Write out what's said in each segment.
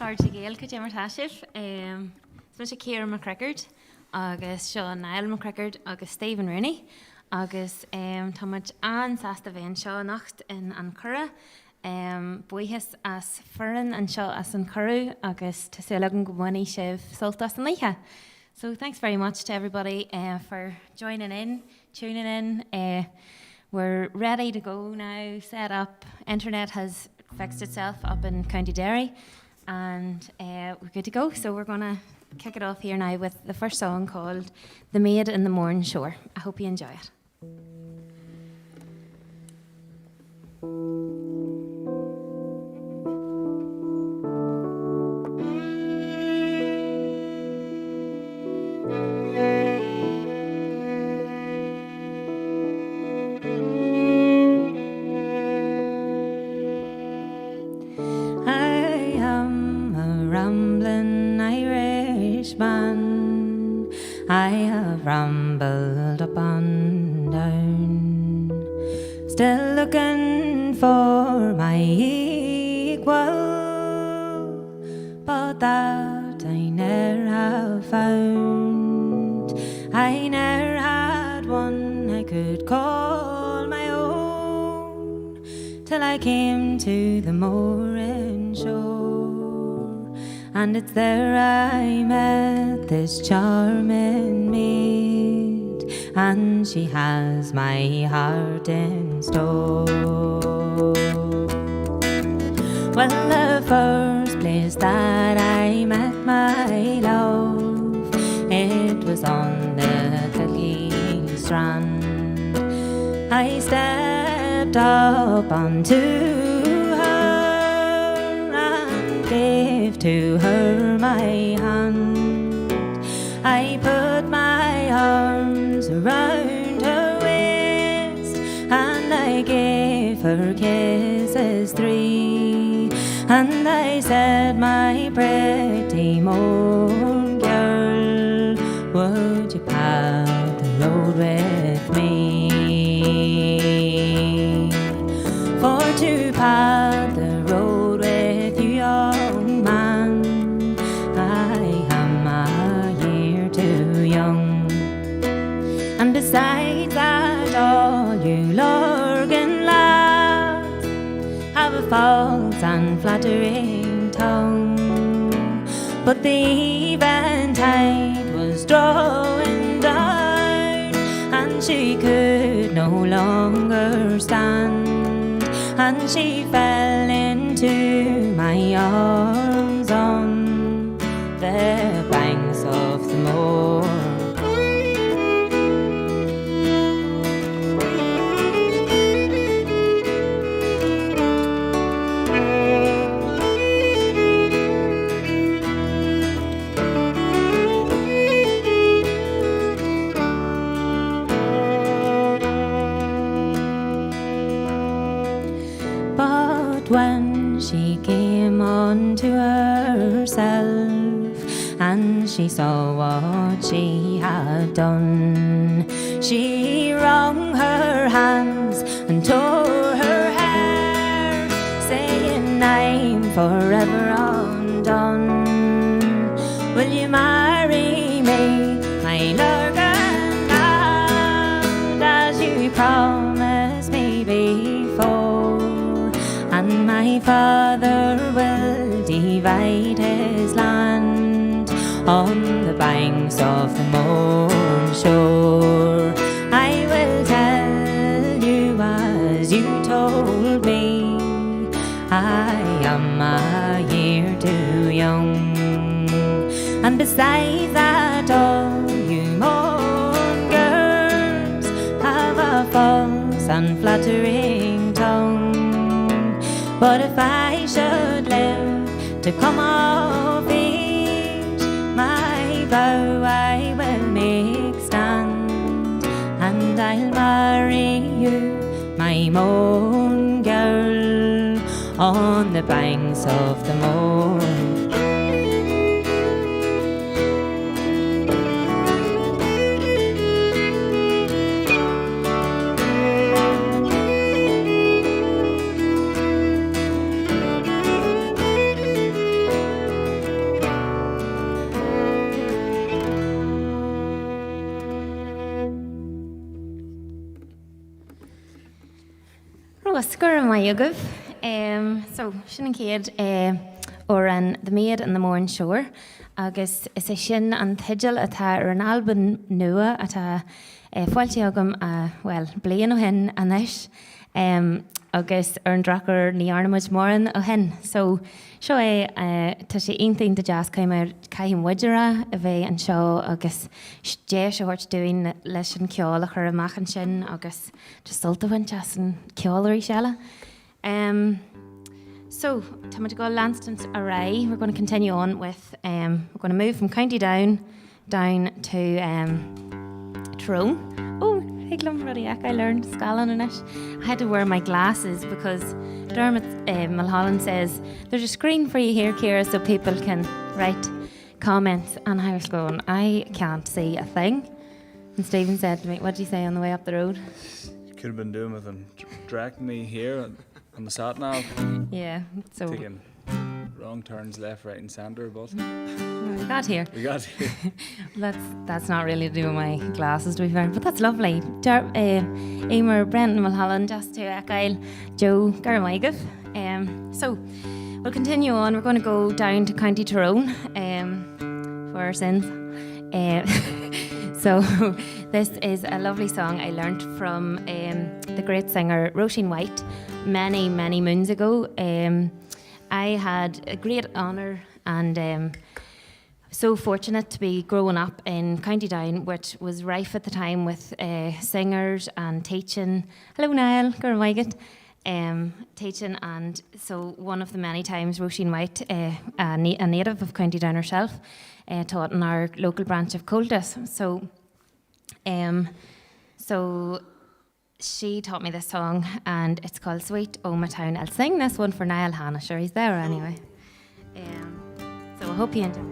Cáirte Gaeilge dé mar taisir. Is sé Ciara McCrickard agus seo Niall McCrickard agus Stephen Rooney agus táid an sásta bhéon seo nacht in An Coire. Buíthas as furan an seo as an choú agus tásúlagan go bhainní sibh sult as an laithe. So thanks very much to everybody for joining in, tuning in. We're ready to go now, set up. Internet has fixed itself up in County Derry and we're good to go. So we're going to kick it off here now with the first song called The Maid in the Morn Shore. I hope you enjoy it. I have rambled up and down, still looking for my equal, but that I ne'er have found. I ne'er had one I could call my own, till I came to the mooring shore. And it's there I met this charming maid, and she has my heart in store. Well, the first place that I met my love, it was on the Kilkeen strand. I stepped up onto gave to her my hand. I put my arms around her waist, and I gave her kisses 3. And I said, my pretty moon girl, would you plough the road with me? For to plough the road with you, young man, I am a year too young. And besides that, all you Lorgan lads have a false and flattering tongue. But the eventide was drawing down, and she could no longer stand, and she fell into my arms on the banks of the moor. When she came unto herself, and she saw what she had done, she wrung her hands and tore her hair, saying, I'm forever undone. Will you marry me, my Lorgan lad, as you promised me before? And my father will divide his land on the banks of the Mourne shore. I will tell you as you told me, I am a year too young. And besides that, all you Mourne girls have a false and flattering tongue. But if I should live to come of age, my vow I will make stand, and I'll marry you, my moon girl, on the banks of the Mourne. Oscar mai agah. So, sin chéad or an The Maid and the Morn Shore. Agus is é sin an tideal atá ar an alban nua atá Fáilte agam well, blian ó hen anis. Agus ar an drachar ní arnamuid moran ó hen. So, seo tá sé aontainn de jazz caiim widera a bheith an seo agus dé se hort dúin leis an ceolach ar amachchan sin agus just sultahain jazz an ceolarí seala. So, tá muid go Lanston's array. We're going to continue on with, we're going to move from County Down to Tyrone. Oh, Higlum Rodiac, I learned Scotland in it. I had to wear my glasses because Dermot Mulholland says, there's a screen for you here, Ciara, so people can write comments. And I was going, I can't see a thing. And Stephen said to me, what did you say on the way up the road? You could have been doing with them, dragging me here on the sat nav. Yeah, so taking wrong turns left, right, and centre, but we got here. That's not really to do with my glasses, to be fair, but that's lovely. Emer Brendan Mulholland, just to Echail, Joe Garamaigah. So we'll continue on. We're going to go down to County Tyrone for our sins. So this is a lovely song I learnt from the great singer Roisin White many moons ago. I had a great honour and so fortunate to be growing up in County Down, which was rife at the time with singers and teaching. Hello Niall, Garamaigah. Teaching, and so one of the many times Roisin White, a native of County Down herself, taught in our local branch of Cultus. So she taught me this song, and it's called Sweet O My Town. I'll sing this one for Niall Hanna, sure he's there anyway. So I hope you enjoy it.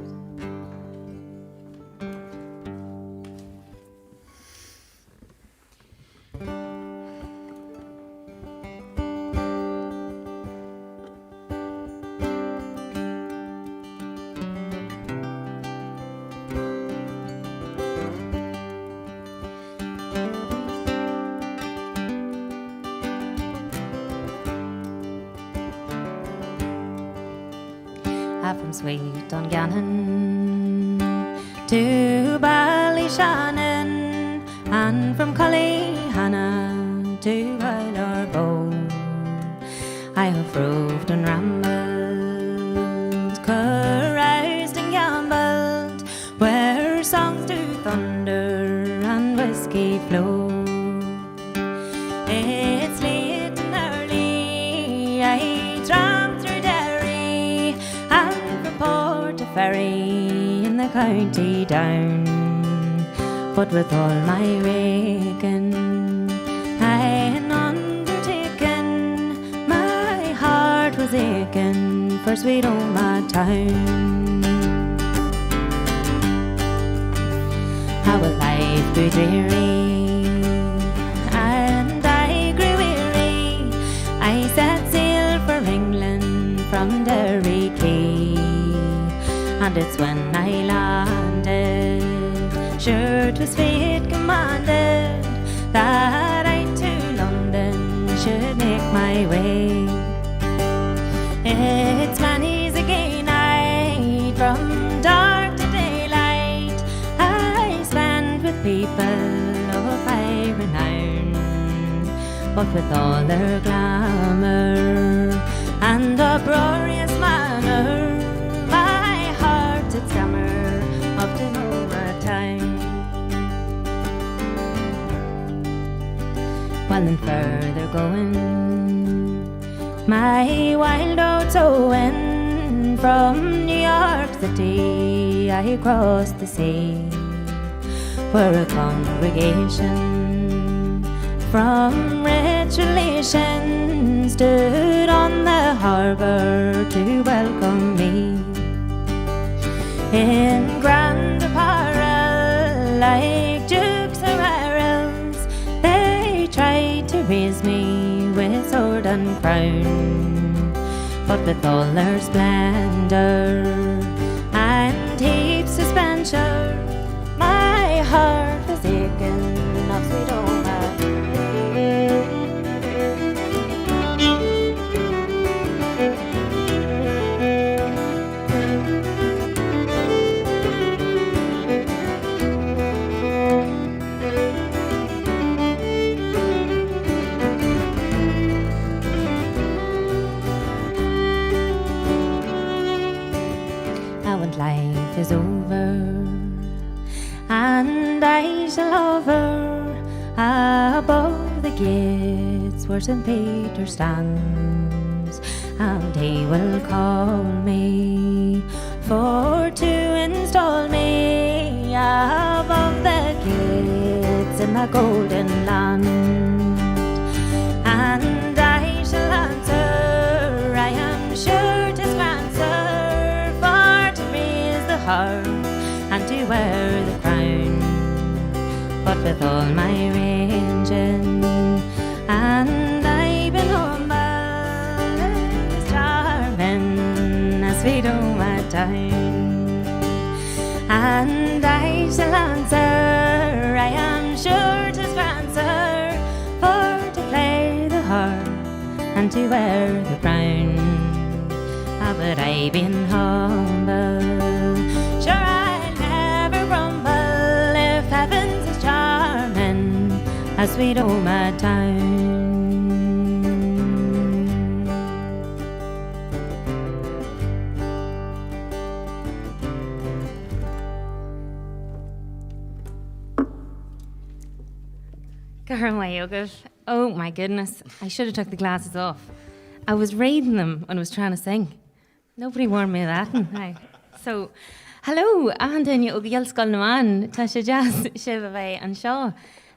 From Sweet Dungannon to Ballyshannon, and from Cullyhanna to Ilarbow, I have roved and rambled, caroused and gambled, where songs do thunder and whiskey flow. It's late and early, I tramp through Derry and from Port to Ferry in the County Down. But with all my raking I had undertaken, my heart was aching for sweet O my town. How will life be dreary, and I grew weary. I set sail for England from Derry Quay, and it's when I landed, sure 'twas fate commanded that I to London should make my way. It's many's a gay night, from dark to daylight, I spend with people of high renown, but with all their glamour and uproarious manner, my heart's its summer up to Nova town. Well, and further going, my wild oats owing, from New York City I crossed the sea, where a congregation from rich relations stood on the harbour to welcome me. In grand apparel, like dukes or heralds, they tried to raise me with sword and crown, but with all their splendour and heaps of spencer, my heart was aching of sweet O my town. over, and I shall hover above the gates where St. Peter stands, and he will call me for to install me above the gates in the golden land. And I shall answer, I am sure 'tis answer, for to raise the harp and to wear the crown. But with all my ranging, and I've been humble, as charming as sweet my town. And I shall answer, I am sure 'tis answer, for to play the harp and to wear the crown. Ah, but I've been humble, sure I'll never grumble, if heaven's as charming as sweet my town. Oh my goodness, I should have took the glasses off. I was reading them when I was trying to sing. Nobody warned me of that. Right. So, hello, and you Ugiel Skolnaman, Tasha Jazz, Shiva and Shaw.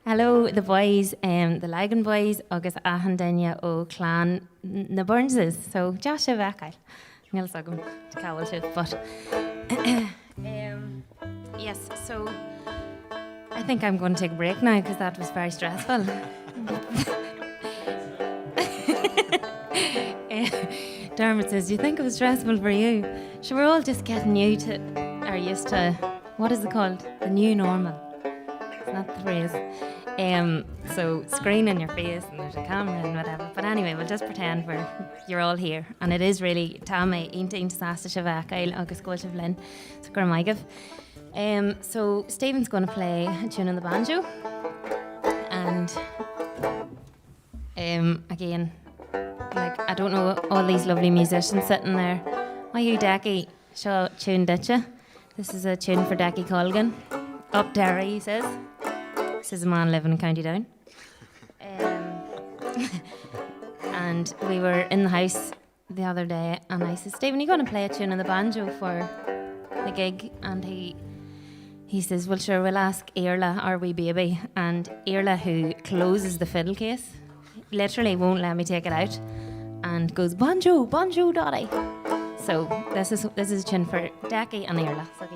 Hello, the boys, the Lagan boys, August Ahandenya O Clan na Burnses. So, Joshua Vakal. Neil Sagum to Cowell Shiv, but yes, so I think I'm going to take a break now because that was very stressful. Dermot says, do you think it was stressful for you? So we're all just getting used to, what is it called? The new normal. It's not the phrase. So screen in your face and there's a camera and whatever. But anyway, we'll just pretend you're all here. And it is really Tammy, Inta Sasta Shavakail, August Golshiv Lynn, so Gramaigav. So Stephen's going to play a tune on the banjo. And again, like, I don't know all these lovely musicians sitting there. Why you Decky? Show tune ditcha. This is a tune for Decky Colgan. Up Dara, he says. This is a man living in County Down. And we were in the house the other day, and I said, Stephen, are you going to play a tune on the banjo for the gig? And he says, well, sure, we'll ask Irla, our wee baby. And Irla, who closes the fiddle case, literally won't let me take it out, and goes, banjo, banjo, daddy. So this is a tune for Decky and Irla. So,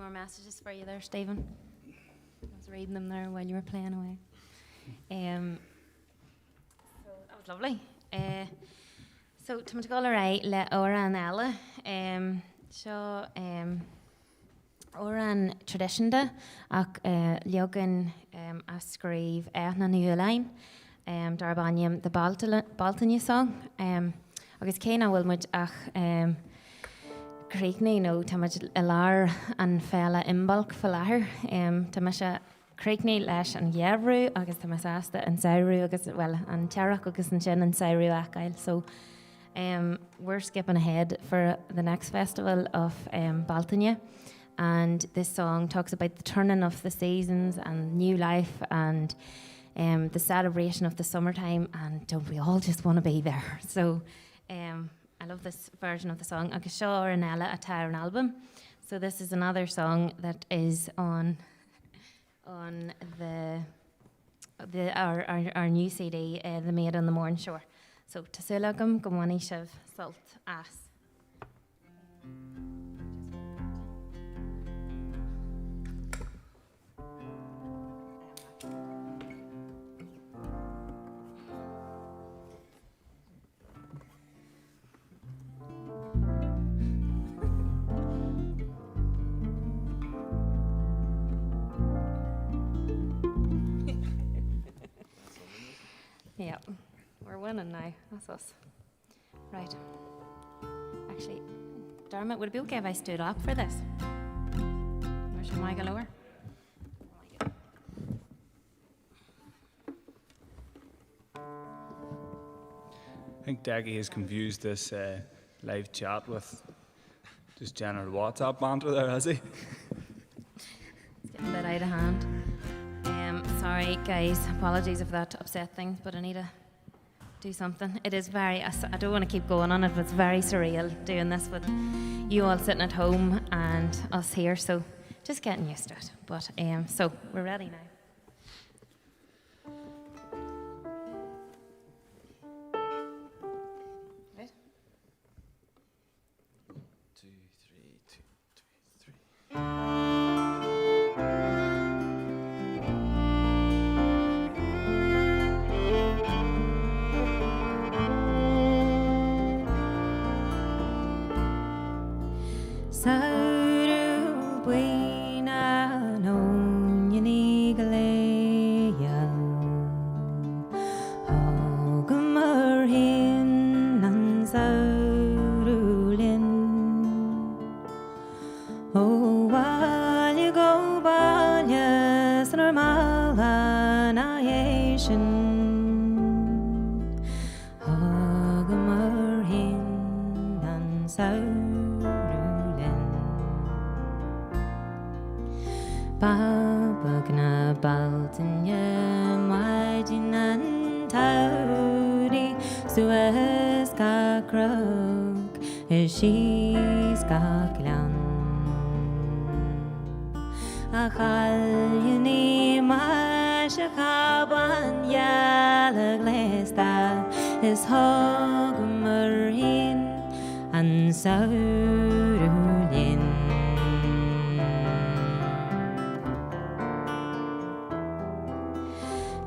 more messages for you there, Stephen. I was reading them there while you were playing away. So that was lovely. So tá muid gáil ar le óra an eile. Seo óra an tradiisiúnta ach leogan a scríb na nualain dar banim the Baltania song. Agus céna bhfuil muid ach Creekney no tá muid a lár an fella imbalc falahar. Tá muid se Creekney leis an Ghearrú agus tá muid asta an Saoirú agus well an Tearach agus an sin an Saoirú acail. So we're skipping ahead for the next festival of Baltania, and this song talks about the turning of the seasons and new life and the celebration of the summertime, and don't we all just want to be there? So I love this version of the song. Agus seo ar an eile atá an album. So this is another song that is on our new CD, The Maid on the Morn Shore. So Tasulagam Gomwani Shiv Sult As. Yeah. We're winning now. That's us. Right. Actually, Dermot, would it be okay if I stood up for this? Or should I go lower? I think Daggy has confused this live chat with just general WhatsApp banter there, has he? It's getting a bit out of hand. Sorry, guys. Apologies if that upset things, but I need to do something. It is very, I don't want to keep going on it, but it's very surreal doing this with you all sitting at home and us here, so just getting used to it. But so we're ready now. Right? 2, 3, 2, 3. Sauru buena no yanigalea Hogumar hin nan saurulin Oh while you go by yes normal annihilation Hogumar hin nan saurulin Babagna Baltanya Majinan Tauri Suez Kakrok She's Kaklan Akhalyani Mashakaban Yalaglesta is Hogmarin and Saurulin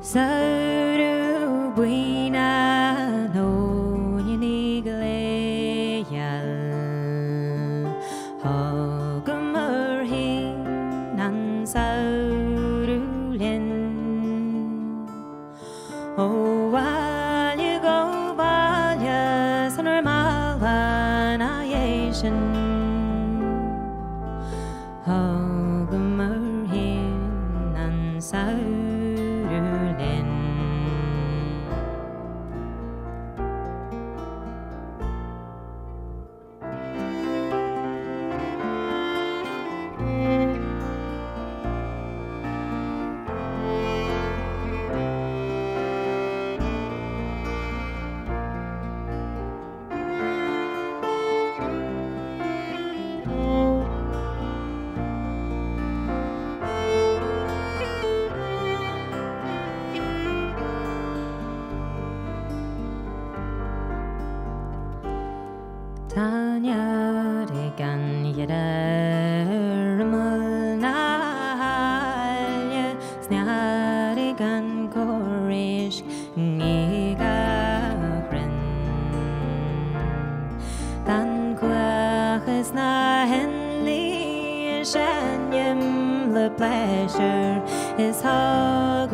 Sauru buena no yanigaleyal Hogumurhin nan saurulin Oh while you go by yes normal annihilation Hogumurhin nan saurulin Shanyam the pleasure is Hogmarine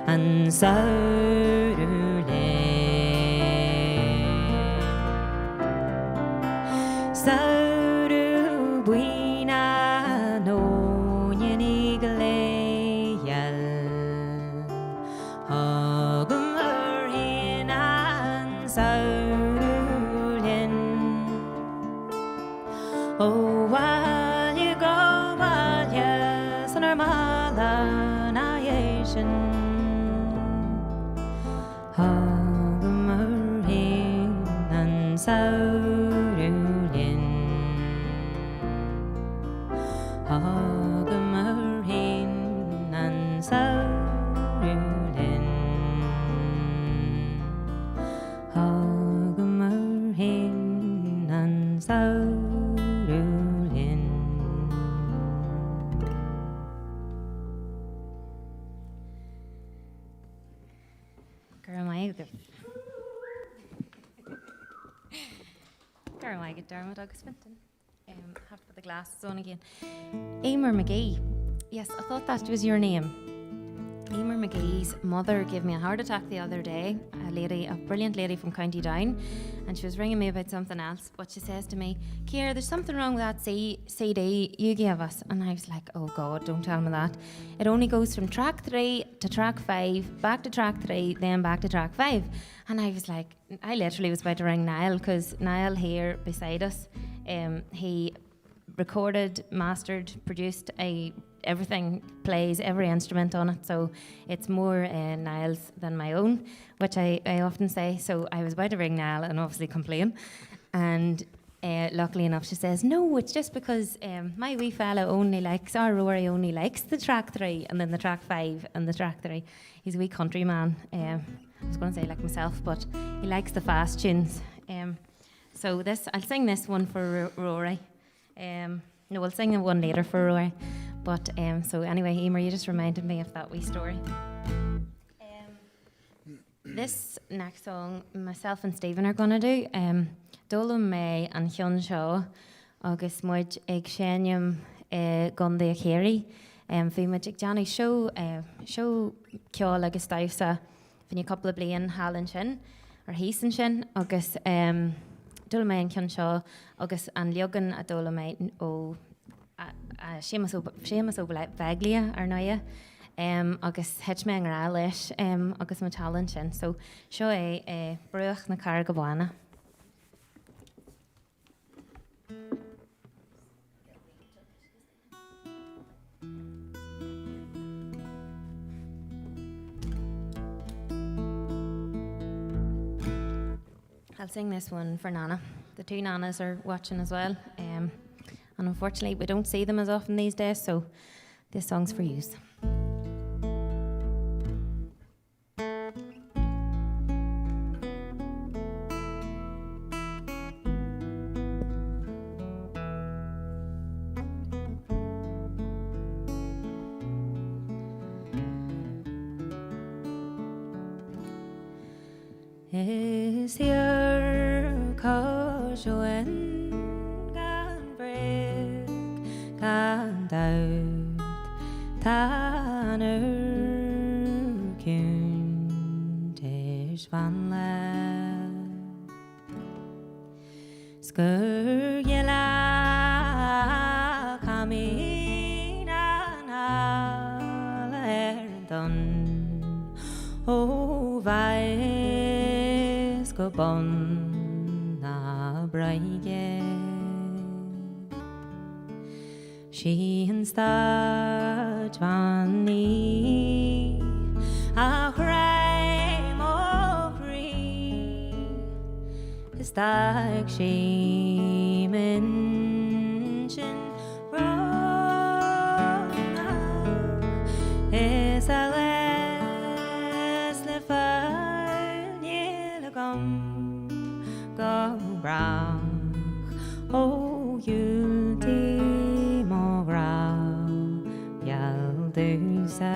and Saurulin. Sauru buina no yenigaleal Hogmarine and Saurulin. Oh, while you go, while you son or malanayation, Hogmarine and Saurulin, Hogmarine and Saurulin, Hogmarine and Saurulin. Carmike Dermot agus Finton. Have to put the glasses on again. Emer McGee. Yes, I thought that was your name. Emer McGee's mother gave me a heart attack the other day. A brilliant lady from County Down, and she was ringing me about something else. But she says to me, "Ciara, there's something wrong with that CD you gave us." And I was like, "Oh God, don't tell me that." It only goes from track 3 to track 5, back to track 3, then back to track 5. And I was like, I literally was about to ring Niall, because Niall here beside us, he recorded, mastered, produced everything, plays every instrument on it, so it's more Niall's than my own, which I often say. So I was about to ring Niall and obviously complain, and luckily enough she says, "No, it's just because my wee fella only likes, our Rory only likes the track 3 and then the track 5 and the track 3. He's a wee country man, I was going to say like myself, but he likes the fast tunes. So I'll sing this one for Rory. No, I'll sing one later for Rory. But so anyway, Emer, you just reminded me of that wee story. This next song, myself and Stephen are going to do. Dóla May and Hyun Shaw, agus muid ag séniam gonda a chéirí. Bhí muid ag Johnny show ceol agus daifsa fin a couple of blian hallan sin, or hísan sin, agus Dóla May and Hyun Shaw, agus an leogan a Dóla May ó sémas ó bheglia ar náia, agus heit me an rá leis, agus mu talent sin. So seo é bruach na car go bhána. I'll sing this one for Nana. The two Nanas are watching as well. And unfortunately, we don't see them as often these days, so this song's for yous. Is here casual gan break gan out tanner kun tish van la skur yela kamina na lerndon o vai go bon na braige she and start van ni a cry mo free is that she mention wrong is a less the go brown, oh you demogra, yal do sa.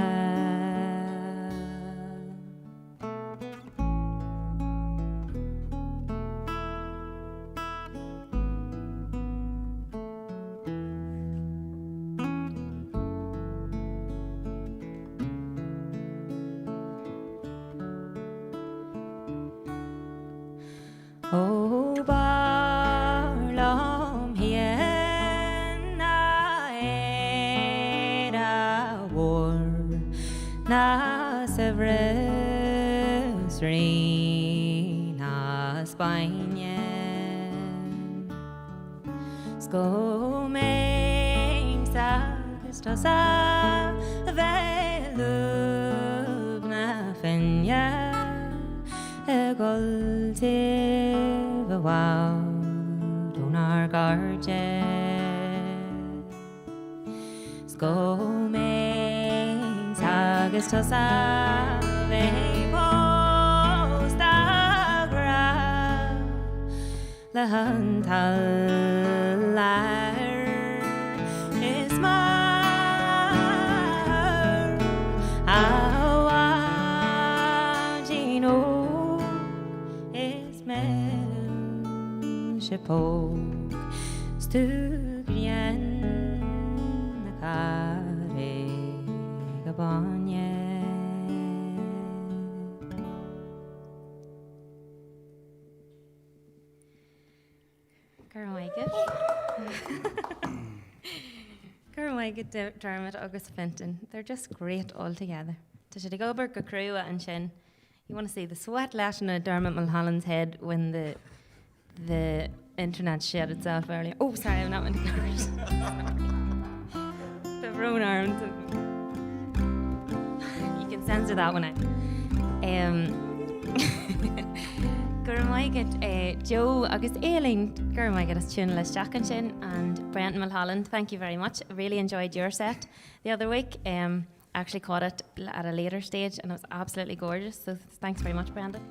Oh, Barlam hien na era war na severes ri na Bain Sco main sa Stosa velub na fenya Goltiv a wow Donar garje Sco main sagas tosa ve postagra La huntal is mar Awajino is mel Shepok Stugrien Nakare Gabanye Gurmaigid Dermot agus Fenton. They're just great all together. Ta sé go bar go crua and sin. You want to see the sweat lashing at Dermot Mulholland's head when the internet shed itself earlier. Oh, sorry, I'm not meant to covers. The brown arms. You can censor that one out. Gurmaigid Joe agus Aileen Gurmaigid as tune les Jack and Shin and Brenton Mulholland. Thank you very much. I really enjoyed your set the other week. I actually caught it at a later stage and it was absolutely gorgeous. So thanks very much, Brandon.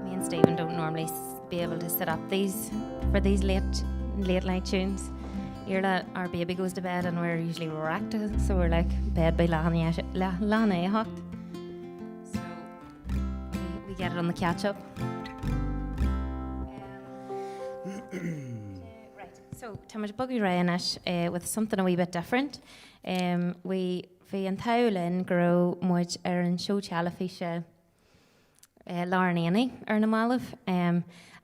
Me and Stephen don't normally be able to set up for these late night tunes. Irla, our baby goes to bed and we're usually wrecked, so we're like bed by Lana hocked. So we get it on the catch up. Right, so Thomas Buggy Ryanish with something a wee bit different. We an Thowlin grow much an show chalafisha Lauren Annie Malif.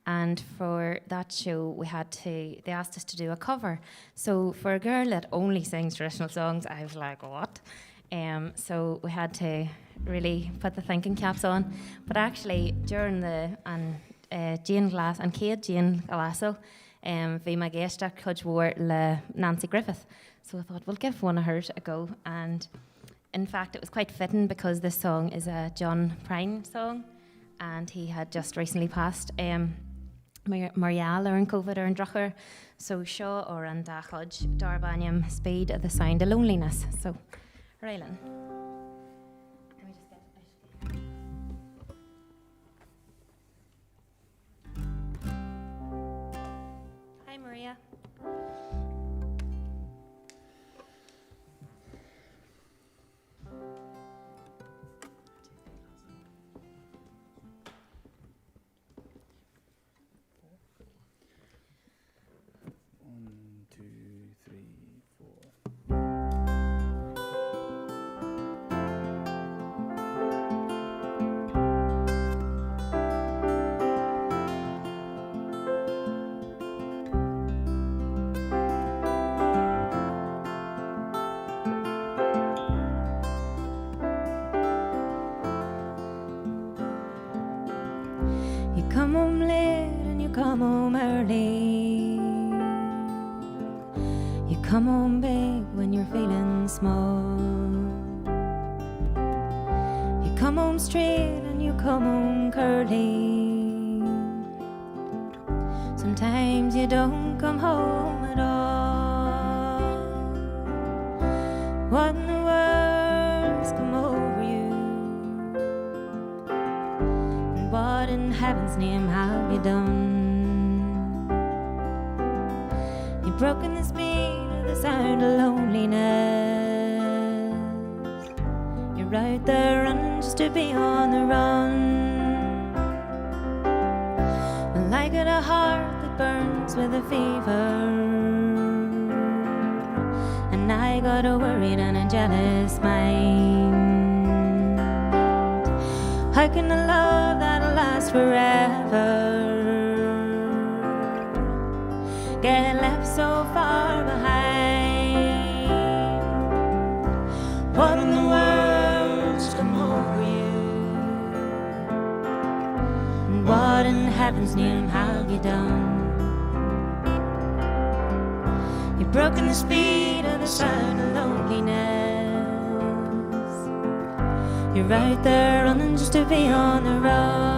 And for that show, they asked us to do a cover. So for a girl that only sings traditional songs, I was like, what? So we had to really put the thinking caps on. But actually, during Jane Glass and chéad Jane Galasso, bhí my guest coach wore le Nancy Griffith. So I thought, we'll give one of hers a go. And in fact, it was quite fitting because this song is a John Prine song. And he had just recently passed. Marial or an COVID or an Drucker, so Shaw or an Dachoj, Darbanium, Speed of the Sound of Loneliness. So, Raylan. Hi, Maria. Come home late and you come home early. You come home big when you're feeling small. You come home straight and you come home curly. Sometimes you don't come home at all. What in the world's come over you? What in heaven's name have you done? You've broken the speed of the sound of loneliness. You're out there running just to be on the run. Well, I got a heart that burns with a fever, and I got a worried and a jealous mind. How can a love that'll last forever get left so far behind? What in the world's come over you? And what in heaven's name have you done? You've broken the speed of the sound of loneliness. You're right there running just to be on the run.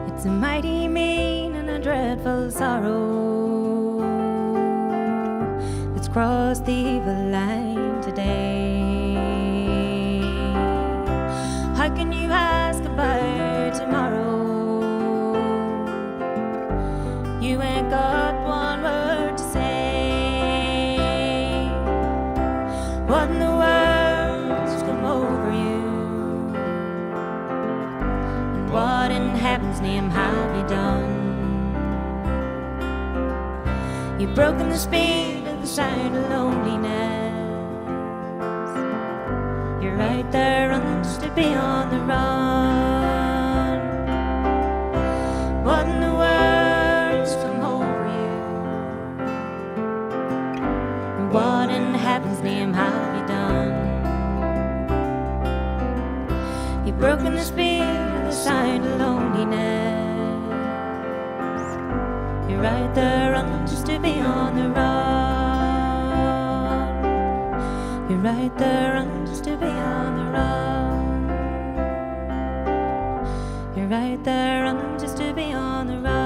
It's a mighty mean and a dreadful sorrow that's crossed the evil line today. How can you ask about tomorrow? You ain't got one word to say. What in the world's come over you? And what in heaven's name have you done? You've broken the speed of the sound of loneliness. You're right there running just to be on the run. What in the world's come over you? And what in heaven's name have you done? You've broken the speed of the sound of loneliness. You're right there running just to be on the run. You're right there running just to be on the run. You're right there running just to be on the run.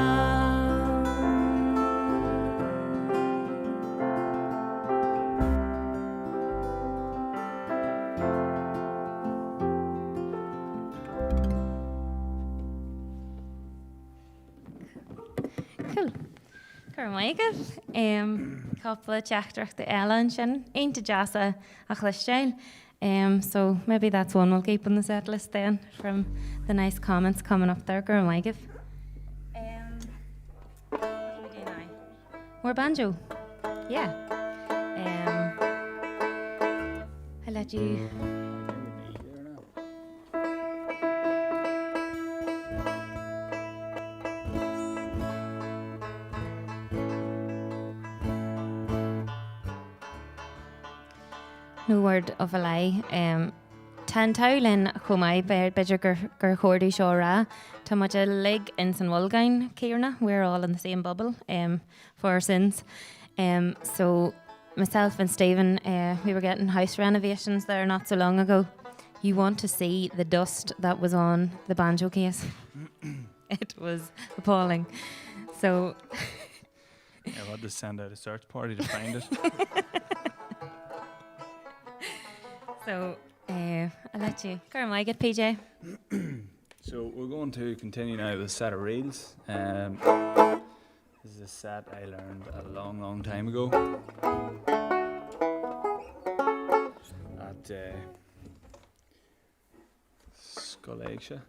Cool. Carmichael, couple of teachtrach the Ellen sin, ain't to jassa a chlistein. So maybe that's one we'll keep on the set list then from the nice comments coming up there, Carmichael. What do we do now? More banjo? Yeah. I'll let you. No word of a lie. Tan taulin chumai bidger gur chordi seo ra. Tá much a leg in San Wolgain, Kierna. We're all in the same bubble for our sins. So myself and Stephen, we were getting house renovations there not so long ago. You want to see the dust that was on the banjo case. It was appalling. So Yeah, we'll just send out a search party to find it. So, I'll let you. Go on, I get PJ. So we're going to continue now with a set of reels. This is a set I learned a long, long time ago at Scollaigshire.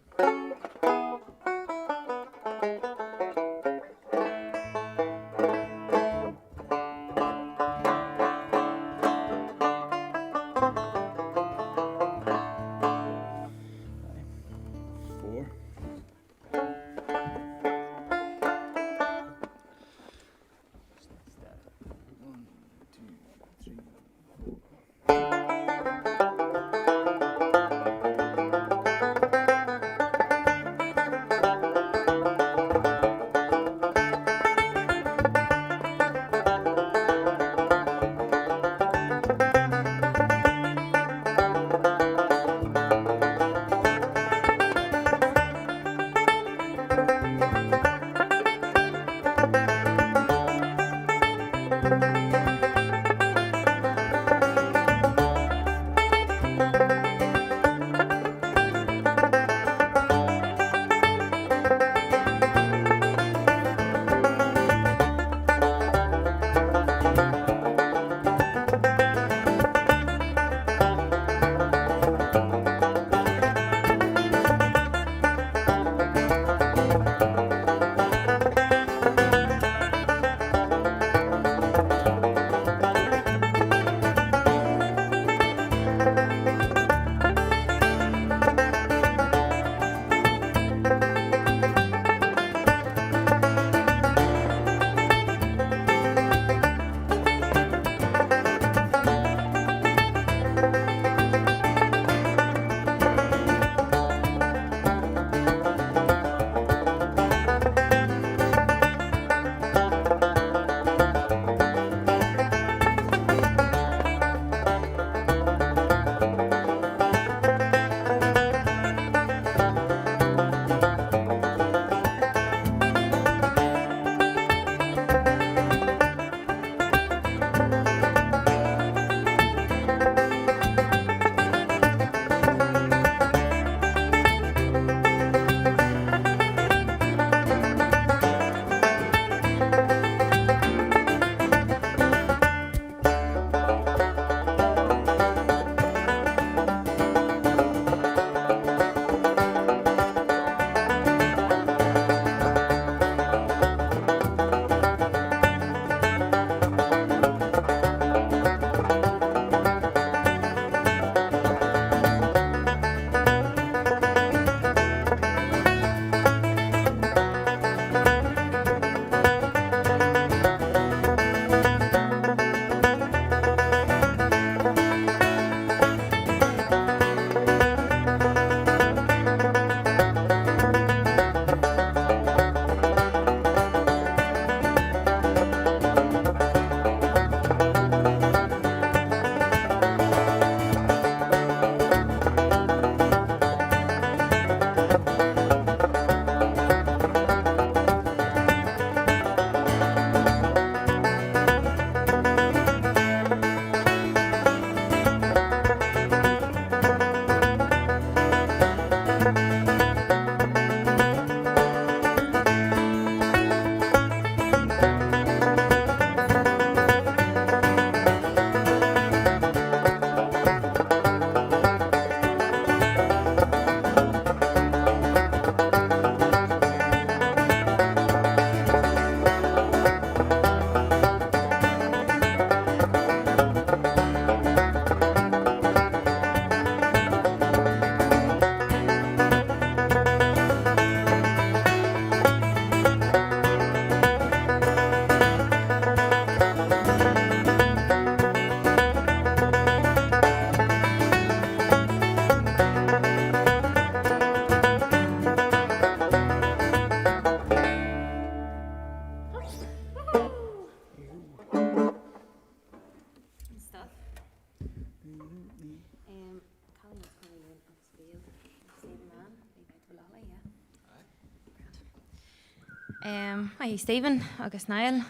Hi Stephen agus Niall.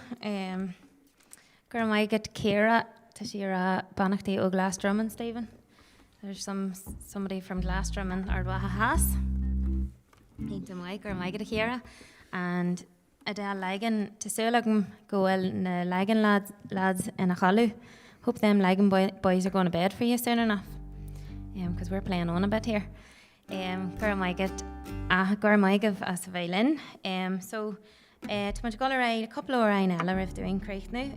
Gur mai get Ciara to Ciara Banachtaí ó Glasdrumman, Stephen. There's somebody from Glasdrumman Ardwaha Has. Into my gur mai get Ciara and Adele Lagan to Sulagam goel na Lagan lads in a chalu. Hope them Lagan boys are going to bed for you soon enough. Because we're playing on a bit here. Gur mai get gur mai give as a violin. So to much go a couple of hours ella if doing Craig now.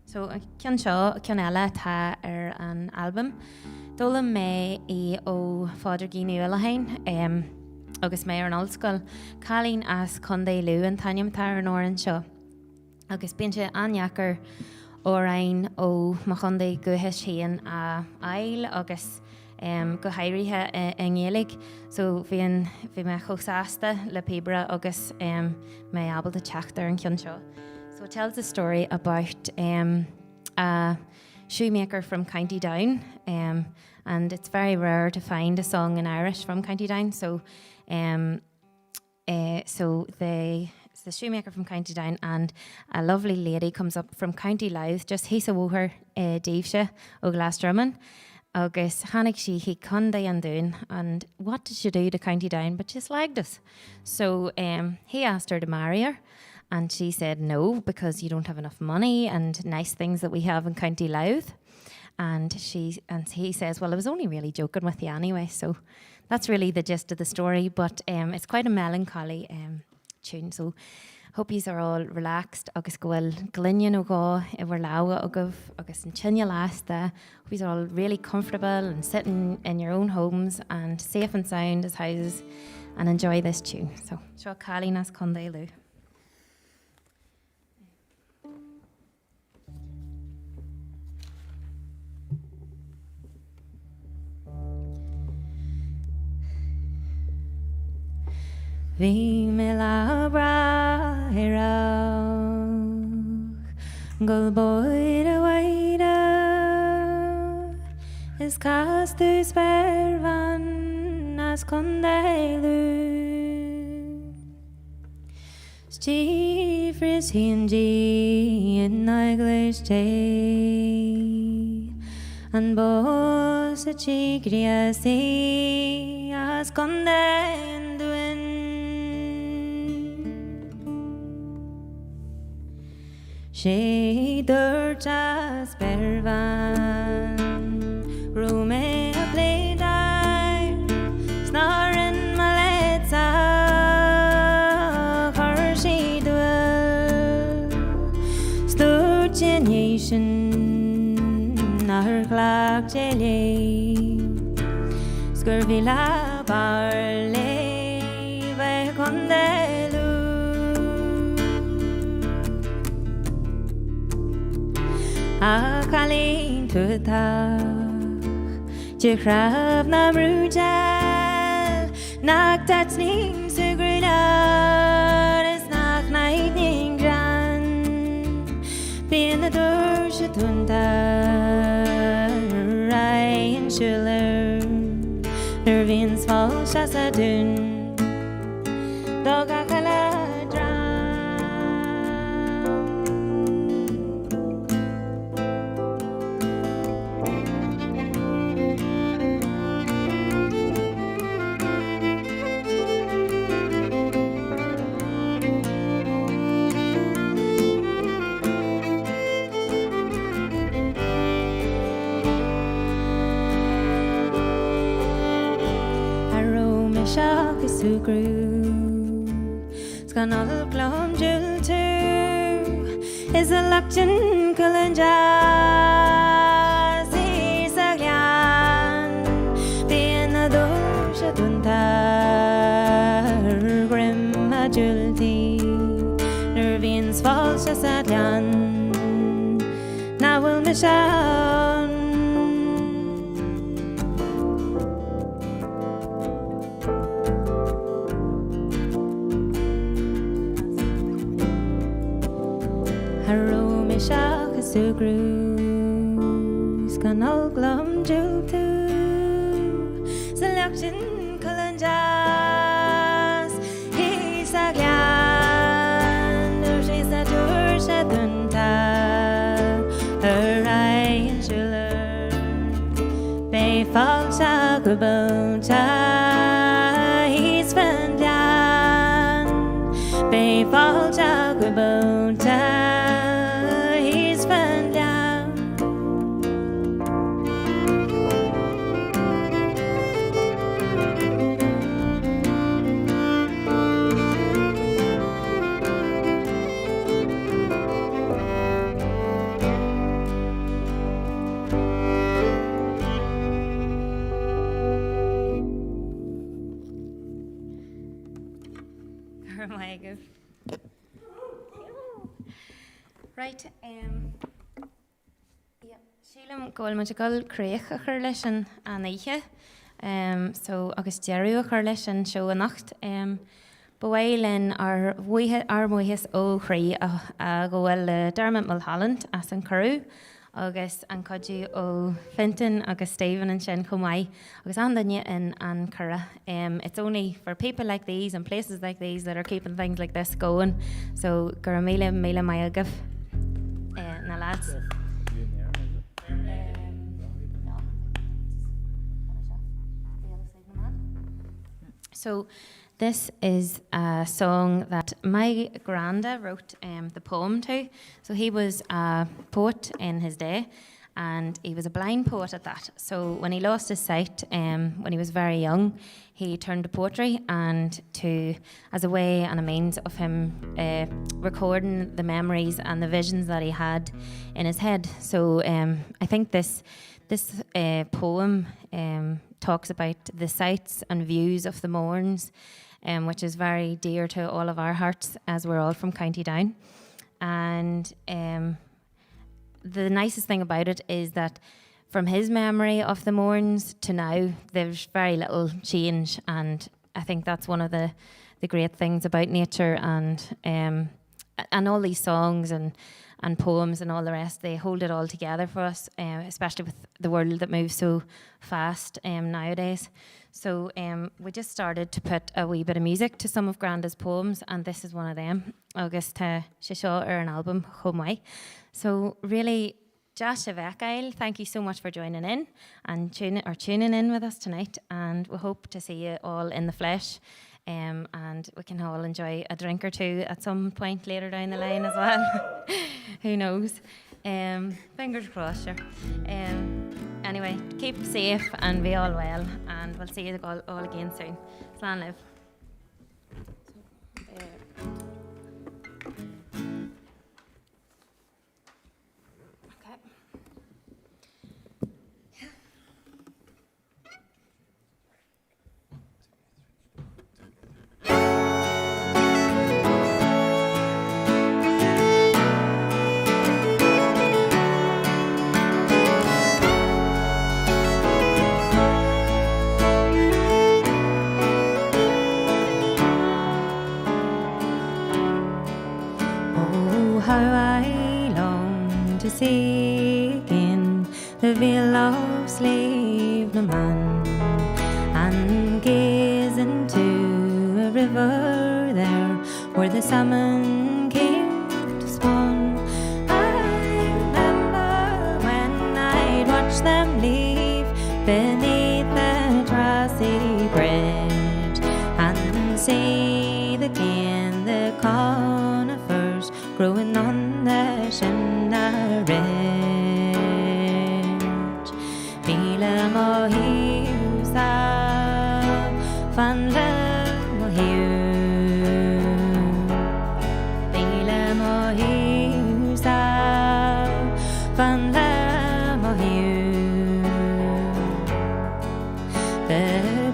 So Cian Shaw, Cian Ella ta an album. Dolam me o Father Gini Ullahain. Agus me an old school. Colleen as Conde Lou and Tanyam tar an oran Shaw. Agus binche anjakar orain o Machonde Guhesh Hien a Ail agus go hairithe in Gaelic, so bhí me chosasta le pibra agus me able to teachtar an Cian Shaw. So it tells a story about a shoemaker from County Down, and it's very rare to find a song in Irish from County Down. So the shoemaker from County Down and a lovely lady comes up from County Louth, just hís a bhóthar Daobhse ó Glasdrumman. Agus Hannig she he Conde and Doon, and what did she do to County Down? But she slagged us. So he asked her to marry her, and she said no because you don't have enough money and nice things that we have in County Louth. And he says, well, I was only really joking with you anyway. So that's really the gist of the story. But it's quite a melancholy tune. So hope yous are all relaxed. Agus gohfuil glinian ó gá I bhar lága agah agus an tinne lásta. Hope yous are all really comfortable and sitting in your own homes and safe and sound as houses and enjoy this tune. So, seo Colleen as Conde Lou. Bhí me lá brathach go bóid a bhaide is castú spervan as Conde Lou. Stí fris híon dí in English day an bós a tígria sí as Conde Lou. She durtas pervan Rume a play down Snoring my legs Her she dwell Sturgeonation Her clock jelly Scurvy la barley Ve Conde Lou. A Colleen tutach Je chraf na brúdal Nach tatsning sa grúdal Is nach naidning gran Bíon na dúr se tuntar Ryan Schuller Nur bhíon sfáil se sa dún Dog a chala Grú Sgan all glom jul too Is a lachin cullen jazz Is a glan Bíon a dúr se duntar Grim a jultí Nur bhíon sfáil se sa glan Na bhfuil me sean Sugrús gan alglom júltú Selection cullen jazz Hís a glan gwybota he's fyndian Be fáilte gwybota he's fyndian Right, yeah, sílam goil muid goil créich a chur leis an éiche, so agus dearú a chur leis an seo a nacht, bhfuilin ar muochas ó chrí a gohfuil Dermot Mulholland as an curú, agus an codú ó Fintan agus Stephen and sin chomai, agus an daine in An Coire. It's only for people like these and places like these that are keeping things like this going, so gur míle mai agah. Na lads. So this is a song that my granda wrote the poem to. So he was a poet in his day, and he was a blind poet at that. So when he lost his sight, when he was very young, he turned to poetry and as a way and a means of him recording the memories and the visions that he had in his head. So I think this poem talks about the sights and views of the Mourns, which is very dear to all of our hearts as we're all from County Down. And the nicest thing about it is that from his memory of the Mourns to now, there's very little change, and I think that's one of the great things about nature and all these songs and poems and all the rest. They hold it all together for us, especially with the world that moves so fast nowadays. So we just started to put a wee bit of music to some of Granda's poems, and this is one of them, agus tá sé seo ar an album chomai. So really, Josh Avekail, thank you so much for joining in and tuning in with us tonight, and we hope to see you all in the flesh, and we can all enjoy a drink or two at some point later down the line as well. Who knows? Fingers crossed, sure. Anyway, keep safe and be all well, and we'll see you all again soon. Slán live. See again the veil of slave no man, and gaze into a river there where the salmon came to spawn. I remember when I'd watch them leave beneath the grassy bridge, and see again the conifers growing on the Shinna Ridge. Fíle mo hiú sa fan le mo hiú. Fíle mo hiú sa fan le mo hiú. The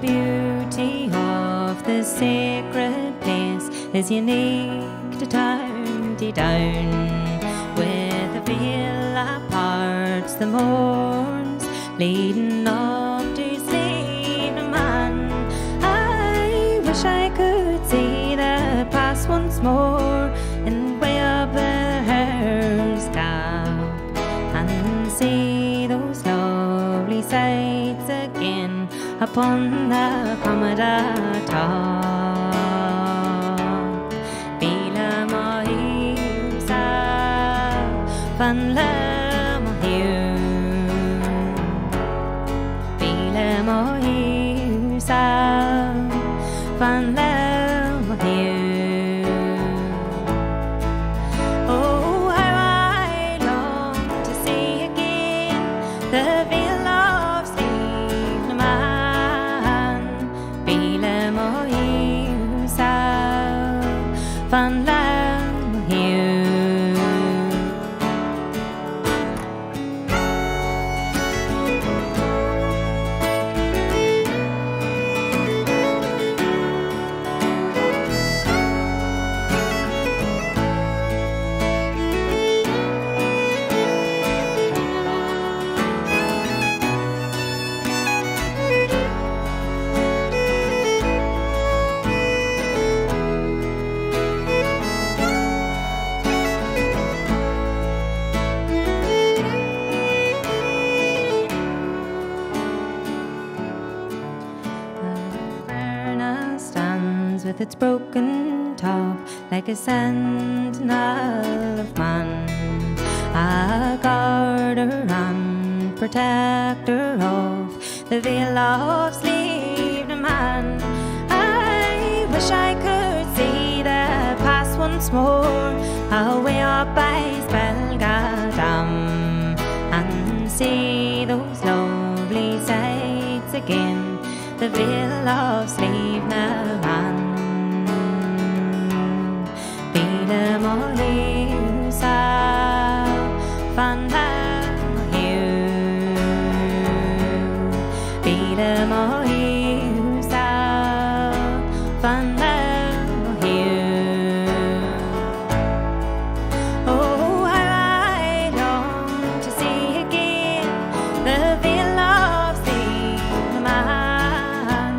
beauty of the sacred place is unique to County Down. With the veil aparts the Mourns, leading up to sleep no man. I wish I could see the past once more and way up the hair's cap, and see those lovely sights again upon the Commodore top. Fan le mo hiú. Fíle mo hiú. hill. Oh, how I long to see again the veil of sleep na man, Bíle mo hiu sao, fan lam mo hiu. With its broken top like a sentinel of man, a guarder and protector of the veil of sleep na man. I wish I could see the past once more, away up by Spelgadam, and see those lovely sights again, the veil of sleep na man. Bíle mo hiu sao, fan lam mo hiu. Bíle mo hiu sao, fan lam mo hiu. Oh, how I long to see again the veil of sleep na man,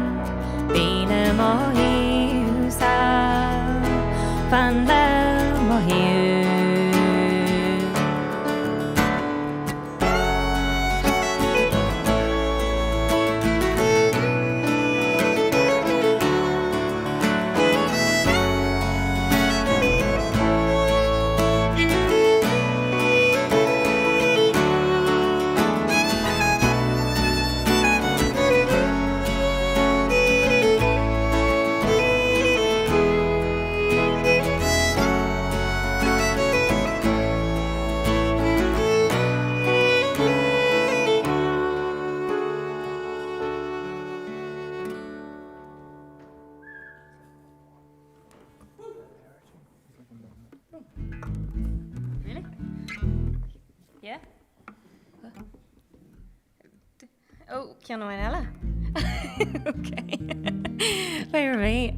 Bíle mo hiu sao, fan lam mo hiu. Really? Yeah? Oh, Ciara McCrickard. Okay. Where are we?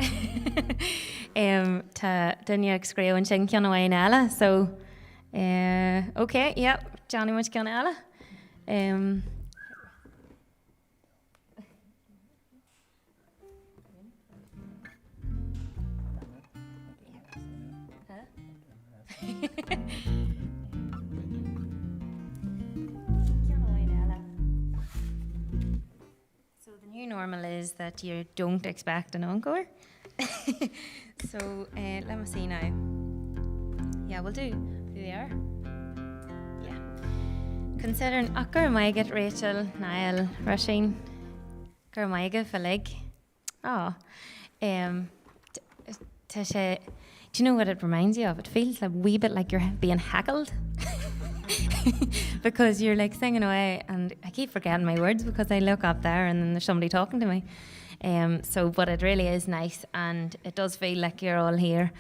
Ta duine ag scríomhann sin Ciara McCrickard, so okay, yep, Johnny much Ciara McCrickard. So the new normal is that you don't expect an encore. So let me see now. Yeah, we'll do who they are. Yeah. Considering Gur Maigad, Rachel, Niall, Roisin, Gur Maigad, Falig. Oh. Do you know what it reminds you of? It feels a wee bit like you're being heckled. Because you're like singing away and I keep forgetting my words because I look up there and then there's somebody talking to me. But it really is nice and it does feel like you're all here.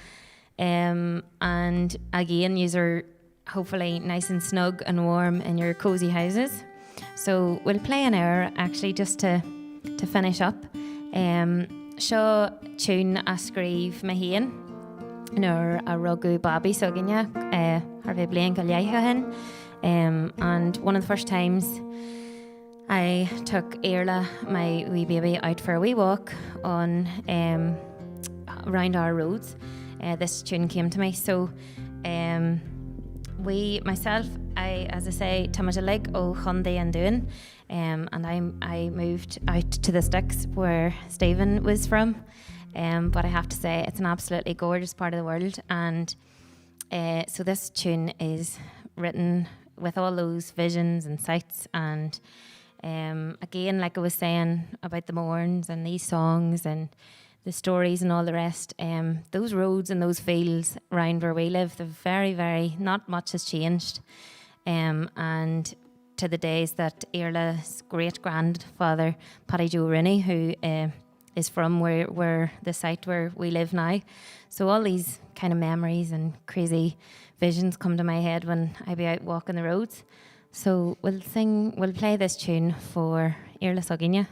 And again, you're hopefully nice and snug and warm in your cosy houses. So we'll play an hour actually just to finish up. Seo tune a scríb ma hain nor a rugú Bobby so ginne har bheith bliain go leithe hen. And one of the first times I took Airla, my wee baby, out for a wee walk on around our roads. This tune came to me. So myself, as I say, Táimid a lig ó Chundaí an Dúin, and I moved out to the sticks where Stephen was from. But I have to say it's an absolutely gorgeous part of the world, and so this tune is written with all those visions and sights, and again, like I was saying about the Mourns and these songs and the stories and all the rest. Those roads and those fields around where we live, they're very, very, not much has changed. And to the days that Iarla's great-grandfather, Paddy Joe Rooney, who is from where the site where we live now. So all these kind of memories and crazy visions come to my head when I be out walking the roads. So we'll play this tune for Iarla Soginia,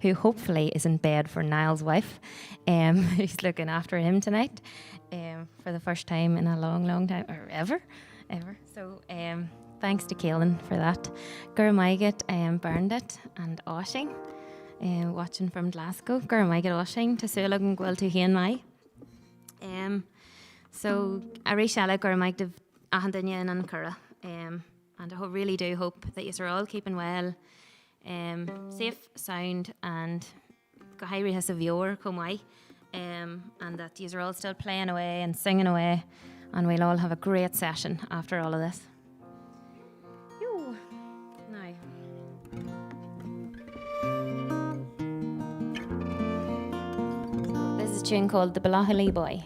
who hopefully is in bed for Niall's wife, who's looking after him tonight, for the first time in a long, long time, or ever. So thanks to Caelan for that. Gur maiget Bernadette and Oshing, watching from Glasgow. Gur maiget Oshing to Sulag and Gwil to Hien Mai. So Arishala gur maiget Ahandinya and An Coire. And I really do hope that you're all keeping well, safe, sound, and go hairi has a viewer come away, and that you're all still playing away and singing away, and we'll all have a great session after all of this. Now, this is a tune called The Balahali Boy.